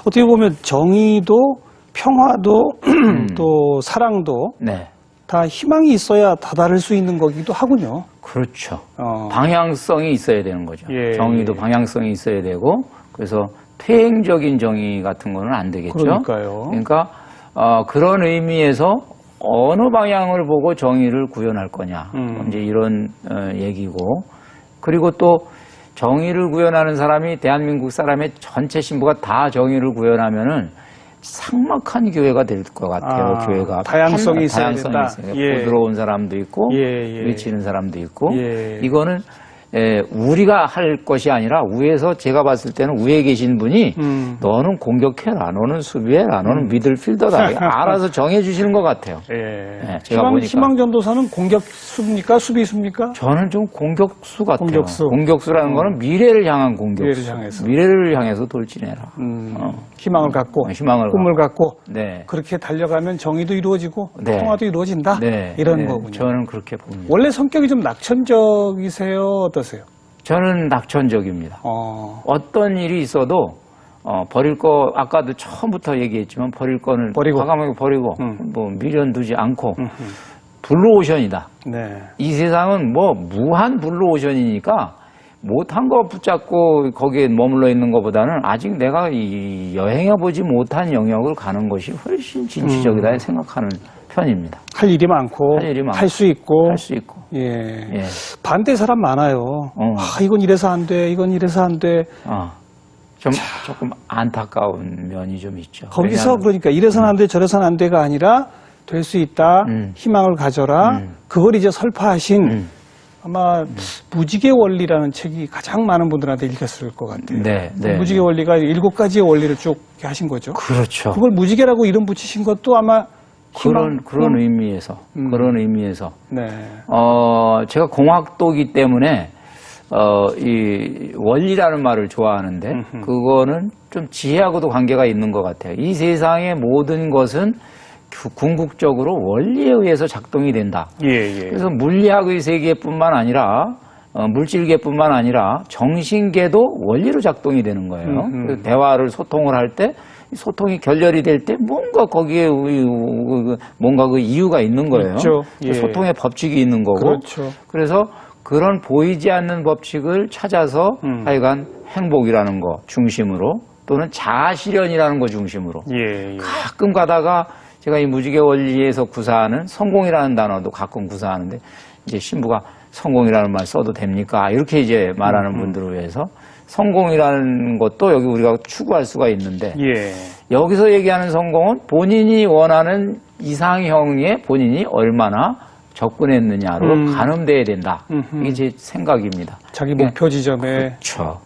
어떻게 보면 정의도 평화도 또 사랑도 네. 다 희망이 있어야 다다를 수 있는 거기도 하군요. 그렇죠. 방향성이 있어야 되는 거죠. 예, 정의도 예. 방향성이 있어야 되고, 그래서 퇴행적인 정의 같은 거는 안 되겠죠. 그러니까요. 그러니까 그런 의미에서 어느 방향을 보고 정의를 구현할 거냐, 이제 이런 얘기고, 그리고 또 정의를 구현하는 사람이 대한민국 사람의 전체 신부가 다 정의를 구현하면은 삭막한 교회가 될 것 같아요. 교회가 다양성이 있어야 된다. 있어요. 예. 부드러운 사람도 있고 예. 외치는 사람도 있고 예. 이거는 우리가 할 것이 아니라 위에서 제가 봤을 때는 위에 계신 분이 너는 공격해라, 너는 수비해라, 너는 미들필더다 알아서 정해주시는 것 같아요. 예. 제가 보니까. 희망전도사는 공격수입니까? 수비수입니까? 저는 좀 공격수 같아요. 공격수. 라는 거는 미래를 향한 공격수. 미래를 향해서. 미래를 향해서 돌진해라. 희망을 갖고, 꿈을 갖고, 네. 그렇게 달려가면 정의도 이루어지고, 네. 평화도 이루어진다. 네. 이런 거군요. 저는 그렇게 봅니다. 원래 성격이 좀 낙천적이세요? 어떠세요? 저는 낙천적입니다. 어떤 일이 있어도 버릴 거 아까도 처음부터 얘기했지만 버릴 거는 과감하게 버리고 뭐 미련 두지 않고 블루오션이다. 네. 이 세상은 뭐 무한 블루오션이니까 못한 거 붙잡고 거기에 머물러 있는 것보다는 아직 내가 이 여행해보지 못한 영역을 가는 것이 훨씬 진취적이다 생각하는 편입니다. 할 일이 많고, 할 수 있고. 예. 반대 사람 많아요. 이건 이래서 안 돼, 이건 이래서 안 돼. 조금 안타까운 면이 좀 있죠. 거기서 그러니까 이래서는 안 돼, 저래서는 안 돼가 아니라 될 수 있다, 희망을 가져라. 그걸 이제 설파하신 아마 무지개 원리라는 책이 가장 많은 분들한테 읽혔을 것 같아요. 네. 무지개 원리가 7가지의 원리를 쭉 하신 거죠. 그렇죠. 그걸 무지개라고 이름 붙이신 것도 아마 그런 의미에서 네. 제가 공학도기 때문에 이 원리라는 말을 좋아하는데 그거는 좀 지혜하고도 관계가 있는 것 같아요. 이 세상의 모든 것은 궁극적으로 원리에 의해서 작동이 된다. 그래서 물리학의 세계뿐만 아니라 물질계뿐만 아니라 정신계도 원리로 작동이 되는 거예요. 그래서 대화를 소통을 할 때 소통이 결렬이 될 때 뭔가 거기에 뭔가 그 이유가 있는 거예요. 그렇죠. 소통의 법칙이 있는 거고. 그렇죠. 그래서 그런 보이지 않는 법칙을 찾아서 하여간 행복이라는 거 중심으로 또는 자아실현이라는 거 중심으로 가끔 가다가 제가 이 무지개 원리에서 구사하는 성공이라는 단어도 가끔 구사하는데 이제 신부가 성공이라는 말 써도 됩니까? 이렇게 이제 말하는 분들을 위해서 성공이라는 것도 여기 우리가 추구할 수가 있는데 여기서 얘기하는 성공은 본인이 원하는 이상형에 본인이 얼마나 접근했느냐로 가늠돼야 된다. 이게 제 생각입니다. 자기 목표 지점에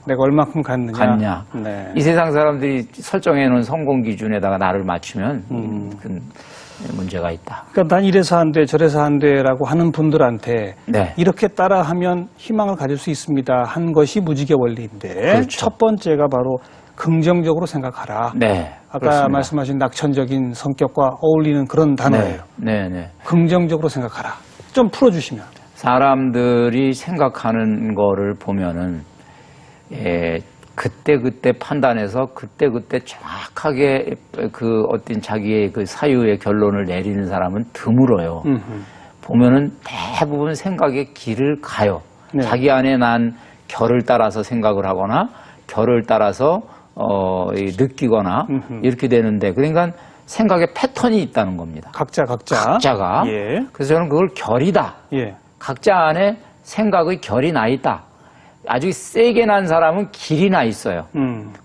내가 얼마큼 갔냐. 네. 이 세상 사람들이 설정해 놓은 성공 기준에다가 나를 맞추면 문제가 있다. 그러니까 난 이래서 안 돼, 저래서 안 돼라고 하는 분들한테 이렇게 따라하면 희망을 가질 수 있습니다 한 것이 무지개 원리인데 첫 번째가 바로 긍정적으로 생각하라. 아까 그렇습니다. 말씀하신 낙천적인 성격과 어울리는 그런 단어예요. 긍정적으로 생각하라. 좀 풀어주시면. 사람들이 생각하는 거를 보면은 그때 판단해서 그때 정확하게 그 어떤 자기의 그 사유의 결론을 내리는 사람은 드물어요. 보면은 대부분 생각의 길을 가요. 자기 안에 난 결을 따라서 생각을 하거나 결을 따라서 느끼거나 이렇게 되는데 그러니까 생각의 패턴이 있다는 겁니다. 각자가. 그래서 저는 그걸 결이다. 각자 안에 생각의 결이 나 있다. 아주 세게 난 사람은 길이 나 있어요.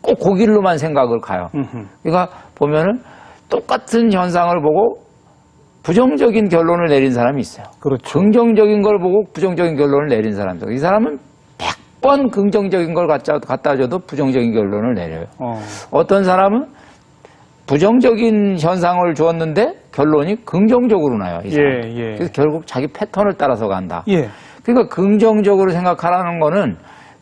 꼭 그 길로만 생각을 가요. 그러니까 보면은 똑같은 현상을 보고 부정적인 결론을 내린 사람이 있어요. 긍정적인 걸 보고 부정적인 결론을 내린 사람이 있어요. 이 사람은 100번 긍정적인 걸 갖다 줘도 부정적인 결론을 내려요. 어떤 사람은 부정적인 현상을 주었는데 결론이 긍정적으로 나요. 이 사람. 그래서 결국 자기 패턴을 따라서 간다. 그러니까 긍정적으로 생각하라는 거는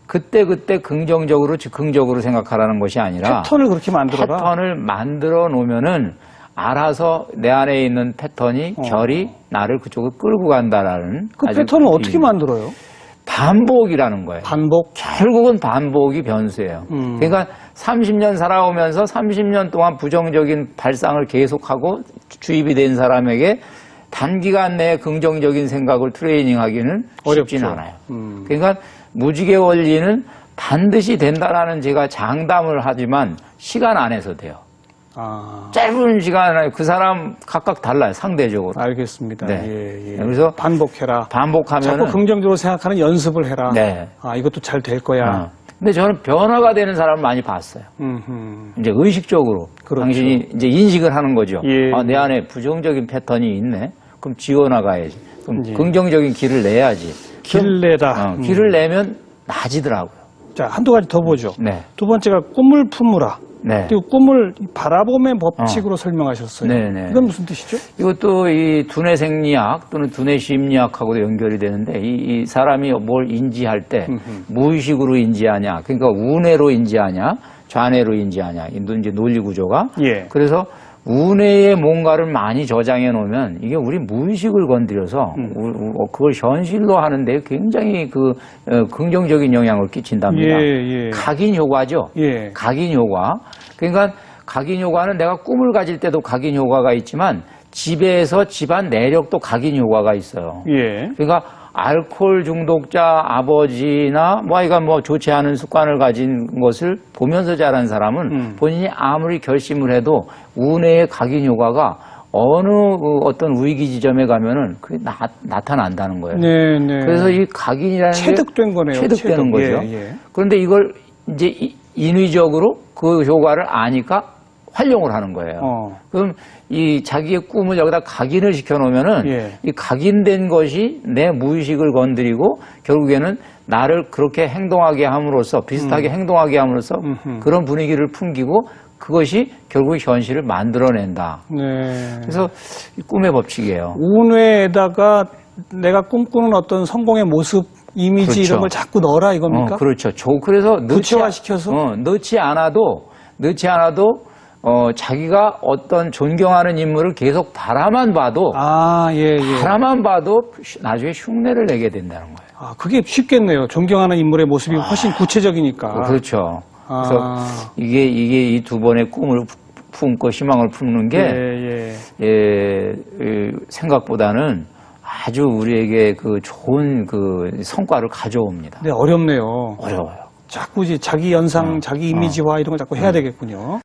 그때 긍정적으로 긍정적으로 생각하라는 것이 아니라 패턴을 그렇게 만들어라. 패턴을 만들어 놓으면은 알아서 내 안에 있는 패턴이 결이 나를 그쪽으로 끌고 간다라는. 그 패턴을 어떻게 만들어요? 반복이라는 거예요. 반복. 결국은 반복이 변수예요. 그러니까 30년 살아오면서 30년 동안 부정적인 발상을 계속하고 주입이 된 사람에게 단기간 내에 긍정적인 생각을 트레이닝하기는 쉽지는 않아요. 그러니까 무지개 원리는 반드시 된다라는 제가 장담을 하지만 시간 안에서 돼요. 아, 짧은 시간 안에 그 사람 각각 달라요, 상대적으로. 알겠습니다. 네. 예, 예. 그래서 반복해라. 반복하면 자꾸 긍정적으로 생각하는 연습을 해라. 네. 아, 이것도 잘 될 거야. 근데 저는 변화가 되는 사람을 많이 봤어요. 이제 의식적으로 그렇죠. 당신이 이제 인식을 하는 거죠. 예. 아, 내 안에 부정적인 패턴이 있네. 그럼 지워나가야지. 그럼 예. 긍정적인 길을 내야지. 길 내다. 길을 내면 나아지더라고요. 자, 한두 가지 더 보죠. 네. 두 번째가 꿈을 품으라. 네. 그리고 꿈을 바라봄의 법칙으로 설명하셨어요. 네네. 이건 무슨 뜻이죠? 이것도 이 두뇌 생리학 또는 두뇌 심리학하고도 연결이 되는데 이 사람이 뭘 인지할 때 무의식으로 인지하냐, 그러니까 우뇌로 인지하냐, 좌뇌로 인지하냐, 이제 논리 구조가. 예. 그래서 우뇌에 뭔가를 많이 저장해 놓으면 이게 우리 무의식을 건드려서 그걸 현실로 하는데 굉장히 긍정적인 영향을 끼친답니다. 예, 예. 각인 효과죠. 예. 각인 효과. 그러니까 각인 효과는 내가 꿈을 가질 때도 각인 효과가 있지만 집에서 집안 내력도 각인 효과가 있어요. 예. 그러니까 알코올 중독자 아버지나 아이가 좋지 않은 습관을 가진 것을 보면서 자란 사람은 본인이 아무리 결심을 해도 우뇌의 각인 효과가 어느 어떤 위기 지점에 가면은 그게 나타난다는 거예요. 네, 네. 그래서 이 각인이라는 체득된 게 거네요. 체득되는 거죠. 예, 예. 그런데 이걸 이제 인위적으로 그 효과를 아니까 활용을 하는 거예요. 그럼 이 자기의 꿈을 여기다 각인을 시켜놓으면은 예. 이 각인된 것이 내 무의식을 건드리고 결국에는 나를 그렇게 행동하게 함으로써 비슷하게 행동하게 함으로써 그런 분위기를 풍기고 그것이 결국 현실을 만들어낸다. 네. 그래서 이 꿈의 법칙이에요. 우뇌에다가 내가 꿈꾸는 어떤 성공의 모습, 이미지 그렇죠. 이런 걸 자꾸 넣어라 이겁니까? 그렇죠. 그래서 구체화시켜서? 넣지 않아도 자기가 어떤 존경하는 인물을 계속 바라만 봐도 아, 예, 예. 바라만 봐도 나중에 흉내를 내게 된다는 거예요. 아, 그게 쉽겠네요. 존경하는 인물의 모습이 훨씬 구체적이니까. 그렇죠. 그래서 아. 이게 이 두 번의 꿈을 품고 희망을 품는 게 생각보다는 아주 우리에게 좋은 성과를 가져옵니다. 네, 어렵네요. 어려워요. 자꾸 이제 자기 연상, 자기 이미지화 이런 걸 자꾸 해야 되겠군요.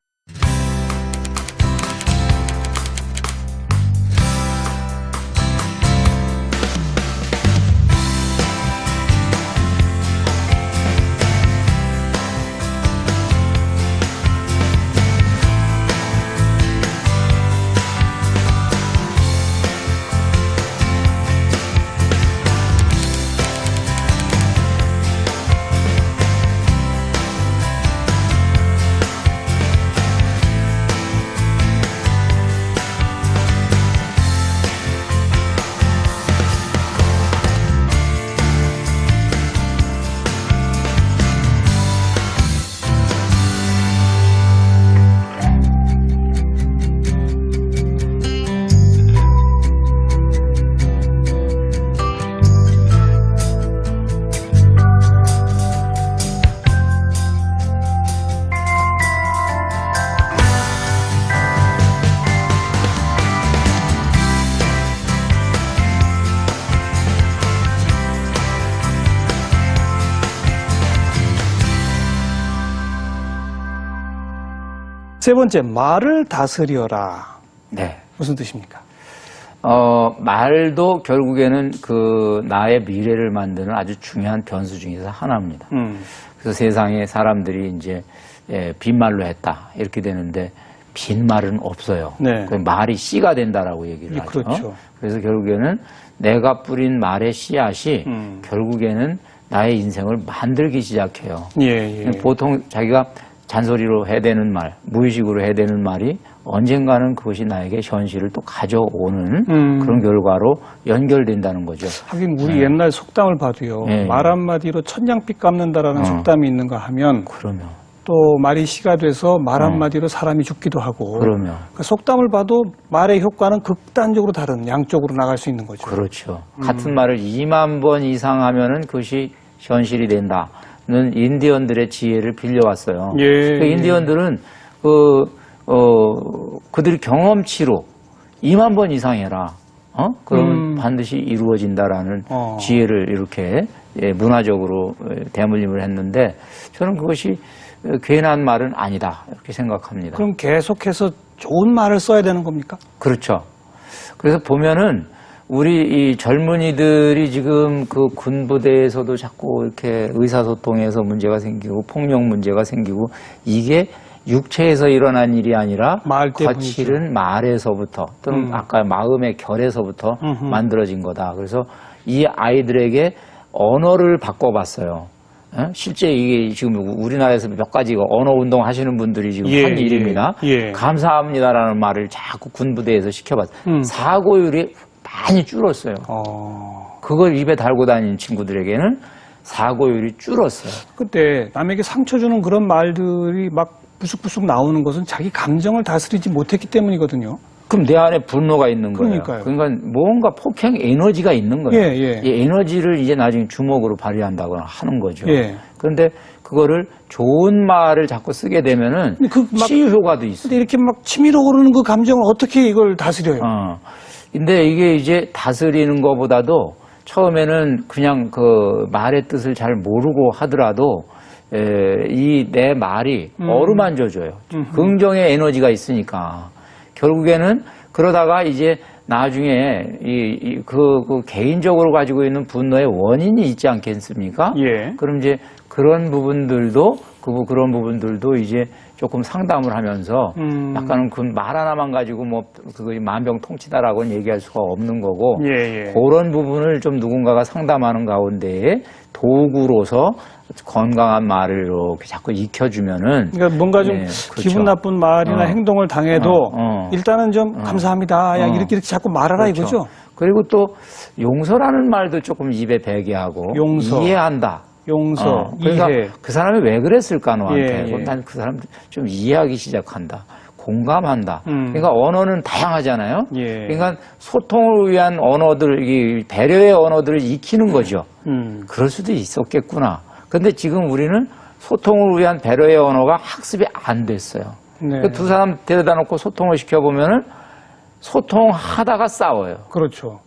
세 번째, 말을 다스려라. 네. 무슨 뜻입니까? 말도 결국에는 나의 미래를 만드는 아주 중요한 변수 중에서 하나입니다. 그래서 세상에 사람들이 이제 빈말로 했다 이렇게 되는데 빈말은 없어요. 네. 그 말이 씨가 된다라고 얘기를 하죠. 그렇죠. 그래서 결국에는 내가 뿌린 말의 씨앗이 결국에는 나의 인생을 만들기 시작해요. 예, 예. 보통 자기가 잔소리로 해대는 말, 무의식으로 해대는 말이 언젠가는 그것이 나에게 현실을 또 가져오는 그런 결과로 연결된다는 거죠. 하긴 우리 옛날 속담을 봐도요. 네. 말 한마디로 천냥빛 갚는다라는 속담이 있는가 하면 그러면 또 말이 씨가 돼서 말 한마디로 사람이 죽기도 하고 그러면 그 속담을 봐도 말의 효과는 극단적으로 다른 양쪽으로 나갈 수 있는 거죠. 그렇죠. 같은 말을 2만 번 이상 하면은 그것이 현실이 된다는 인디언들의 지혜를 빌려왔어요. 예. 그 인디언들은 그들이 경험치로 2만 번 이상 해라. 그러면 반드시 이루어진다라는 지혜를 이렇게 문화적으로 대물림을 했는데 저는 그것이 괜한 말은 아니다 이렇게 생각합니다. 그럼 계속해서 좋은 말을 써야 되는 겁니까? 그렇죠. 그래서 보면은 우리 이 젊은이들이 지금 그 군부대에서도 자꾸 이렇게 의사소통에서 문제가 생기고 폭력 문제가 생기고 이게 육체에서 일어난 일이 아니라 말 때문이죠. 거칠은 말에서부터 또는 아까 마음의 결에서부터 만들어진 거다. 그래서 이 아이들에게 언어를 바꿔봤어요. 실제 이게 지금 우리나라에서 몇 가지 언어 운동 하시는 분들이 지금 한 일입니다. 감사합니다라는 말을 자꾸 군부대에서 시켜봤어요. 사고율이 많이 줄었어요. 그걸 입에 달고 다니는 친구들에게는 사고율이 줄었어요. 그때 남에게 상처 주는 그런 말들이 막 부쑥부쑥 나오는 것은 자기 감정을 다스리지 못했기 때문이거든요. 그럼 내 안에 분노가 있는 거예요. 그러니까요. 그러니까 뭔가 폭행 에너지가 있는 거예요. 이 에너지를 이제 나중에 주먹으로 발휘한다거나 하는 거죠. 그런데 그거를 좋은 말을 자꾸 쓰게 되면은 치유 효과도 있어요. 근데 이렇게 막 치밀어 오르는 그 감정을 어떻게 이걸 다스려요? 근데 이게 이제 다스리는 것보다도 처음에는 그냥 그 말의 뜻을 잘 모르고 하더라도 이 내 말이 어루만져줘요. 긍정의 에너지가 있으니까. 결국에는 그러다가 이제 나중에 그 개인적으로 가지고 있는 분노의 원인이 있지 않겠습니까? 그럼 이제 그런 부분들도 이제 조금 상담을 하면서 약간은 그 말 하나만 가지고 뭐 그거 만병통치다라고는 얘기할 수가 없는 거고 그런 부분을 좀 누군가가 상담하는 가운데에 도구로서 건강한 말을 이렇게 자꾸 익혀주면은 그러니까 뭔가 좀 그렇죠. 기분 나쁜 말이나 행동을 당해도 일단은 좀 감사합니다. 이렇게 자꾸 말하라 그렇죠. 이거죠. 그리고 또 용서라는 말도 조금 입에 배게 하고 이해한다. 용서, 그러니까 이해. 그 사람이 왜 그랬을까 너한테. 난 그 사람 좀 이해하기 시작한다. 공감한다. 그러니까 언어는 다양하잖아요. 그러니까 소통을 위한 언어들, 이 배려의 언어들을 익히는 거죠. 그럴 수도 있었겠구나. 근데 지금 우리는 소통을 위한 배려의 언어가 학습이 안 됐어요. 그러니까 두 사람 데려다 놓고 소통을 시켜보면은 소통하다가 싸워요. 그렇죠.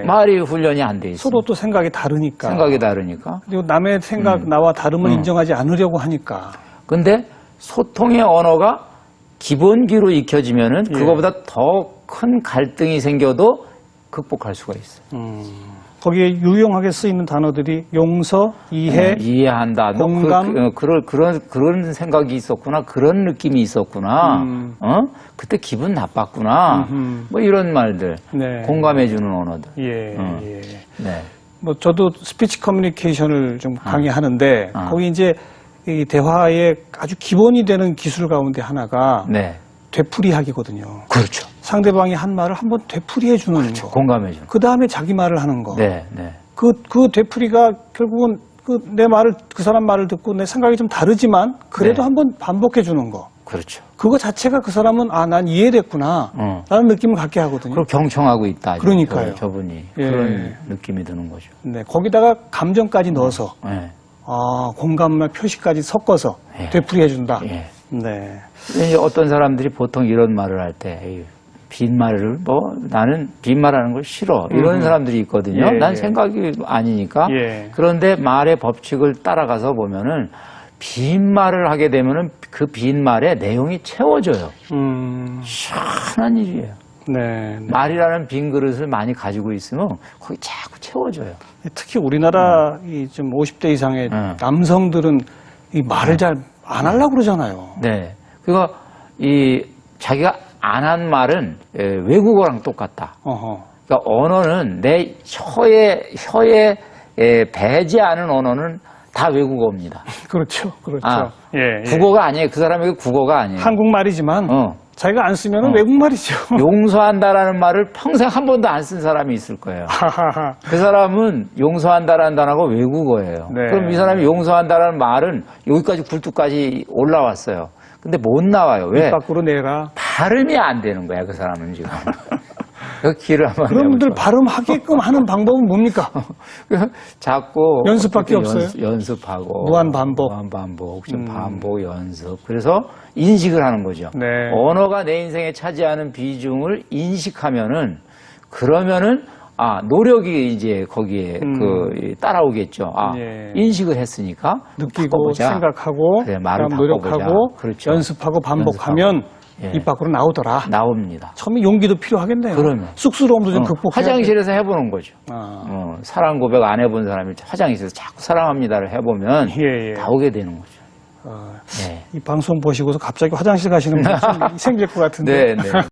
말이 훈련이 안 돼 있어요. 서로 또 생각이 다르니까. 그리고 남의 생각, 나와 다름을 인정하지 않으려고 하니까. 근데 소통의 언어가 기본기로 익혀지면은 그거보다 더 큰 갈등이 생겨도 극복할 수가 있어요. 거기에 유용하게 쓰이는 단어들이 용서, 이해, 이해한다. 공감. 그런 생각이 있었구나. 그런 느낌이 있었구나. 그때 기분 나빴구나. 뭐 이런 말들. 공감해주는 언어들. 뭐 저도 스피치 커뮤니케이션을 좀 강의하는데 거기 이제 이 대화의 아주 기본이 되는 기술 가운데 하나가 되풀이하기거든요. 그렇죠. 상대방이 한 말을 한번 되풀이해 주는 거. 공감해주는. 그 다음에 자기 말을 하는 거. 그 되풀이가 결국은 내 말을, 그 사람 말을 듣고 내 생각이 좀 다르지만 그래도 한번 반복해 주는 거. 그렇죠. 그거 자체가 그 사람은 난 이해됐구나 라는 느낌을 갖게 하거든요. 그럼 경청하고 있다. 그러니까요. 저분이. 그런 느낌이 드는 거죠. 거기다가 감정까지 넣어서 공감과 표시까지 섞어서 되풀이해 준다. 이제 어떤 사람들이 보통 이런 말을 할 때 빈말을 나는 빈말하는 걸 싫어 이런 사람들이 있거든요. 난 생각이 아니니까. 그런데 말의 법칙을 따라가서 보면은 빈말을 하게 되면은 그 빈말의 내용이 채워져요. 시원한 일이에요. 말이라는 빈 그릇을 많이 가지고 있으면 거기 자꾸 채워져요. 특히 우리나라 좀 50대 이상의 남성들은 이 말을 잘 안 하려고 그러잖아요. 그러니까 자기가 안 한 말은 외국어랑 똑같다. 그러니까 언어는 내 혀에 배지 않은 언어는 다 외국어입니다. 그렇죠. 국어가 아니에요. 그 사람에게 국어가 아니에요. 한국말이지만 자기가 안 쓰면 외국말이죠. 용서한다라는 말을 평생 한 번도 안 쓴 사람이 있을 거예요. 그 사람은 용서한다라는 단어가 외국어예요. 그럼 이 사람이 용서한다라는 말은 여기까지 굴뚝까지 올라왔어요. 근데 못 나와요. 왜? 입 밖으로 내라. 발음이 안 되는 거야, 그 사람은 지금. 그 길을 한번 그분들 내보죠. 발음하게끔 하는 방법은 뭡니까? 자꾸 연습밖에 없어요? 연습하고 무한 반복. 무한 반복, 좀 반복 연습. 그래서 인식을 하는 거죠. 네. 언어가 내 인생에 차지하는 비중을 인식하면은 그러면은 노력이 이제 거기에 따라오겠죠. 예. 인식을 했으니까 느끼고 바꿔보자. 생각하고 그래, 말을 그다음 노력하고 바꿔보자. 그렇죠. 연습하고 반복하면 연습하고. 예. 입 밖으로 나오더라. 나옵니다. 처음에 용기도 필요하겠네요. 그러면. 쑥스러움도 좀 극복해야 돼. 화장실에서 해보는 거죠. 아. 사랑 고백 안 해본 사람이 화장실에서 자꾸 사랑합니다를 해보면 예, 예. 나오게 되는 거죠. 네. 이 방송 보시고서 갑자기 화장실 가시는 분이 좀 생길 것 같은데. 네, 네.